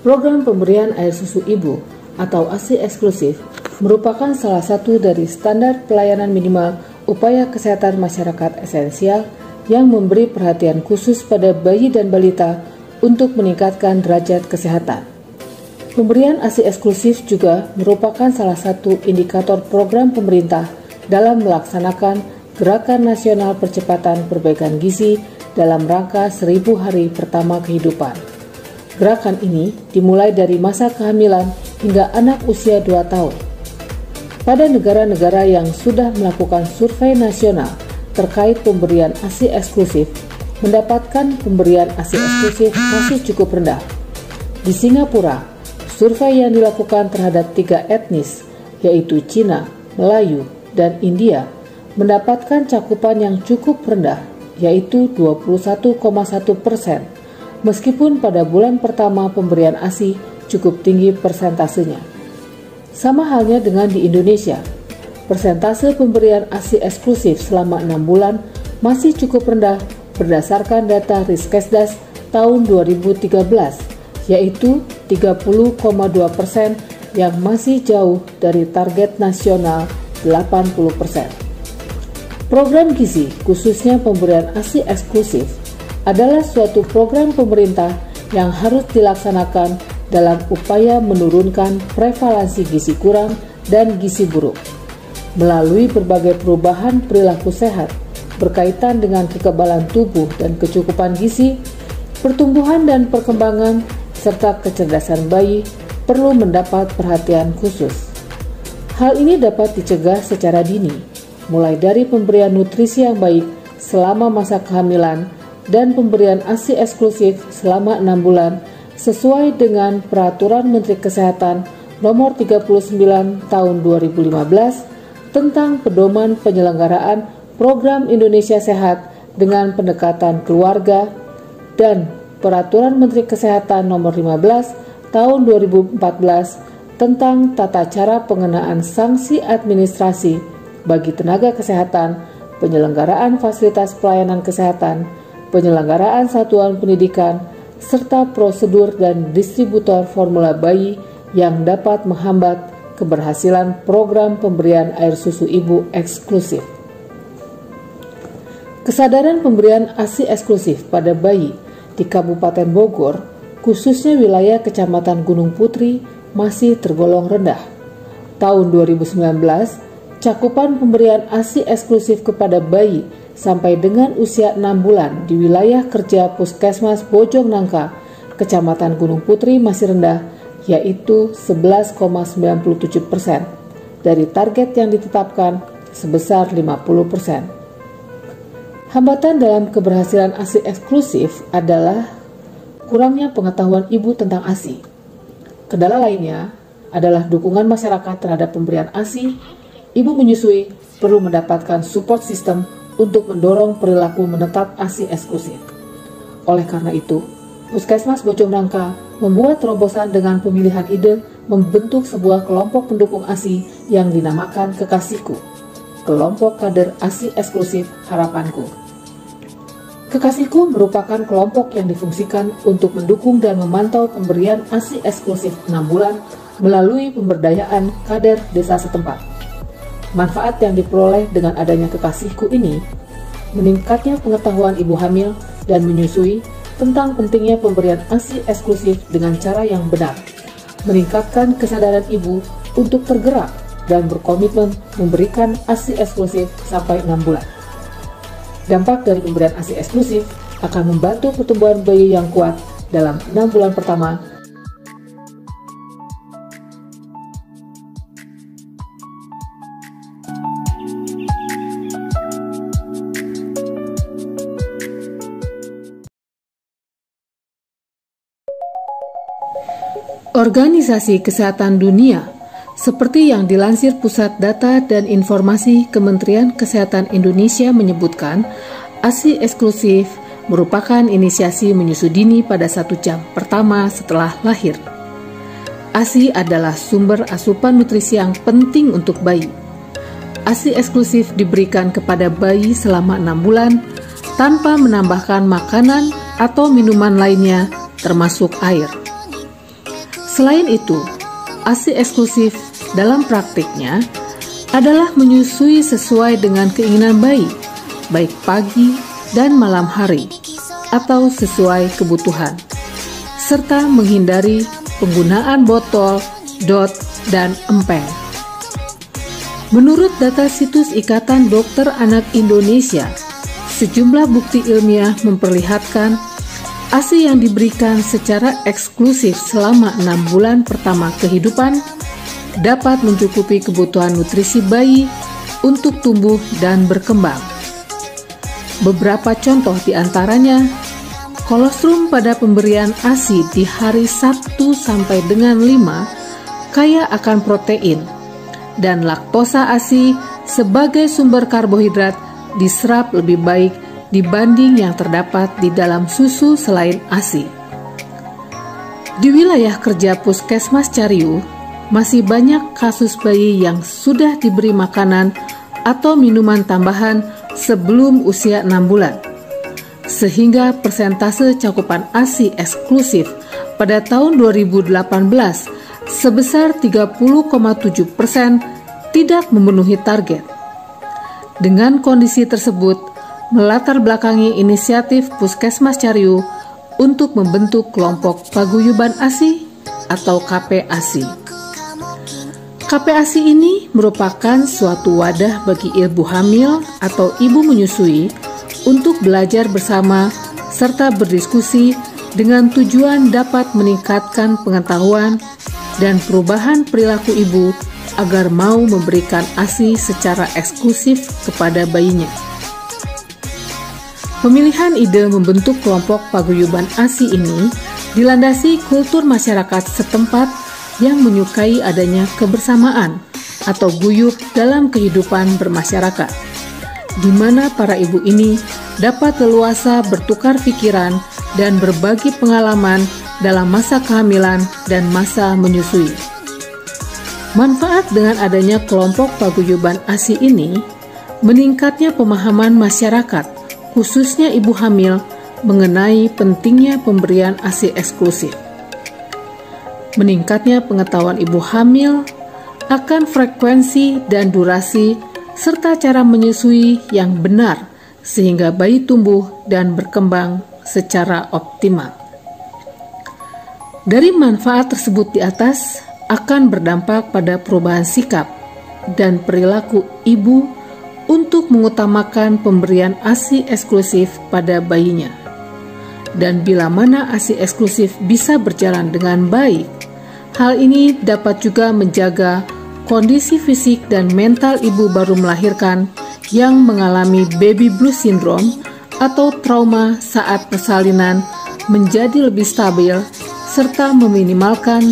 Program pemberian air susu ibu atau ASI eksklusif merupakan salah satu dari standar pelayanan minimal upaya kesehatan masyarakat esensial yang memberi perhatian khusus pada bayi dan balita untuk meningkatkan derajat kesehatan. Pemberian ASI eksklusif juga merupakan salah satu indikator program pemerintah dalam melaksanakan Gerakan Nasional Percepatan Perbaikan Gizi dalam rangka 1000 hari pertama kehidupan. Gerakan ini dimulai dari masa kehamilan hingga anak usia 2 tahun. Pada negara-negara yang sudah melakukan survei nasional terkait pemberian ASI eksklusif, mendapatkan pemberian ASI eksklusif masih cukup rendah. Di Singapura, survei yang dilakukan terhadap 3 etnis, yaitu Cina, Melayu, dan India, mendapatkan cakupan yang cukup rendah, yaitu 21,1%, meskipun pada bulan pertama pemberian ASI cukup tinggi persentasenya. Sama halnya dengan di Indonesia, persentase pemberian ASI eksklusif selama 6 bulan masih cukup rendah berdasarkan data Riskesdas tahun 2013, yaitu 30,2% yang masih jauh dari target nasional 80%. Program gizi, khususnya pemberian ASI eksklusif, adalah suatu program pemerintah yang harus dilaksanakan dalam upaya menurunkan prevalensi gizi kurang dan gizi buruk. Melalui berbagai perubahan perilaku sehat berkaitan dengan kekebalan tubuh dan kecukupan gizi, pertumbuhan dan perkembangan, serta kecerdasan bayi perlu mendapat perhatian khusus. Hal ini dapat dicegah secara dini, mulai dari pemberian nutrisi yang baik selama masa kehamilan dan pemberian ASI eksklusif selama 6 bulan sesuai dengan Peraturan Menteri Kesehatan Nomor 39 Tahun 2015 tentang pedoman penyelenggaraan Program Indonesia Sehat dengan pendekatan keluarga dan Peraturan Menteri Kesehatan Nomor 15 Tahun 2014 tentang tata cara pengenaan sanksi administrasi bagi tenaga kesehatan, penyelenggaraan fasilitas pelayanan kesehatan, penyelenggaraan satuan pendidikan, serta prosedur dan distributor formula bayi yang dapat menghambat keberhasilan program pemberian air susu ibu eksklusif. Kesadaran pemberian ASI eksklusif pada bayi di Kabupaten Bogor, khususnya wilayah Kecamatan Gunung Putri, masih tergolong rendah. Tahun 2019, cakupan pemberian ASI eksklusif kepada bayi sampai dengan usia 6 bulan di wilayah kerja Puskesmas Bojongnangka, Kecamatan Gunung Putri masih rendah, yaitu 11,97% dari target yang ditetapkan sebesar 50%. Hambatan dalam keberhasilan ASI eksklusif adalah kurangnya pengetahuan ibu tentang ASI. Kendala lainnya adalah dukungan masyarakat terhadap pemberian ASI. Ibu menyusui perlu mendapatkan support system untuk mendorong perilaku menetap ASI eksklusif. Oleh karena itu, Puskesmas Bojongnangka membuat terobosan dengan pemilihan ide membentuk sebuah kelompok pendukung ASI yang dinamakan Kekasihku, Kelompok Kader ASI Eksklusif Harapanku. Kekasihku merupakan kelompok yang difungsikan untuk mendukung dan memantau pemberian ASI eksklusif 6 bulan melalui pemberdayaan kader desa setempat. Manfaat yang diperoleh dengan adanya Kekasihku ini, meningkatnya pengetahuan ibu hamil dan menyusui tentang pentingnya pemberian ASI eksklusif dengan cara yang benar, meningkatkan kesadaran ibu untuk tergerak dan berkomitmen memberikan ASI eksklusif sampai 6 bulan. Dampak dari pemberian ASI eksklusif akan membantu pertumbuhan bayi yang kuat dalam 6 bulan pertama. Organisasi Kesehatan Dunia, seperti yang dilansir Pusat Data dan Informasi Kementerian Kesehatan Indonesia menyebutkan, ASI eksklusif merupakan inisiasi menyusu dini pada 1 jam pertama setelah lahir. ASI adalah sumber asupan nutrisi yang penting untuk bayi. ASI eksklusif diberikan kepada bayi selama 6 bulan tanpa menambahkan makanan atau minuman lainnya termasuk air. Selain itu, ASI eksklusif dalam praktiknya adalah menyusui sesuai dengan keinginan bayi, baik pagi dan malam hari, atau sesuai kebutuhan, serta menghindari penggunaan botol, dot, dan empeng. Menurut data situs Ikatan Dokter Anak Indonesia, sejumlah bukti ilmiah memperlihatkan ASI yang diberikan secara eksklusif selama 6 bulan pertama kehidupan dapat mencukupi kebutuhan nutrisi bayi untuk tumbuh dan berkembang. Beberapa contoh diantaranya, kolostrum pada pemberian ASI di hari 1 sampai dengan 5 kaya akan protein, dan laktosa ASI sebagai sumber karbohidrat diserap lebih baik dibanding yang terdapat di dalam susu selain ASI. Di wilayah kerja Puskesmas Cariu, masih banyak kasus bayi yang sudah diberi makanan atau minuman tambahan sebelum usia 6 bulan, sehingga persentase cakupan ASI eksklusif pada tahun 2018 sebesar 30,7% tidak memenuhi target. Dengan kondisi tersebut, melatar belakangi inisiatif Puskesmas Cariu untuk membentuk kelompok paguyuban ASI atau KP-ASI. KP-ASI ini merupakan suatu wadah bagi ibu hamil atau ibu menyusui untuk belajar bersama serta berdiskusi dengan tujuan dapat meningkatkan pengetahuan dan perubahan perilaku ibu agar mau memberikan ASI secara eksklusif kepada bayinya. Pemilihan ide membentuk kelompok paguyuban ASI ini dilandasi kultur masyarakat setempat yang menyukai adanya kebersamaan atau guyup dalam kehidupan bermasyarakat, di mana para ibu ini dapat leluasa bertukar pikiran dan berbagi pengalaman dalam masa kehamilan dan masa menyusui. Manfaat dengan adanya kelompok paguyuban ASI ini, meningkatnya pemahaman masyarakat khususnya ibu hamil, mengenai pentingnya pemberian ASI eksklusif. Meningkatnya pengetahuan ibu hamil akan frekuensi dan durasi serta cara menyusui yang benar sehingga bayi tumbuh dan berkembang secara optimal. Dari manfaat tersebut di atas akan berdampak pada perubahan sikap dan perilaku ibu untuk mengutamakan pemberian ASI eksklusif pada bayinya. Dan bila mana ASI eksklusif bisa berjalan dengan baik, hal ini dapat juga menjaga kondisi fisik dan mental ibu baru melahirkan yang mengalami baby blues syndrome atau trauma saat persalinan menjadi lebih stabil serta meminimalkan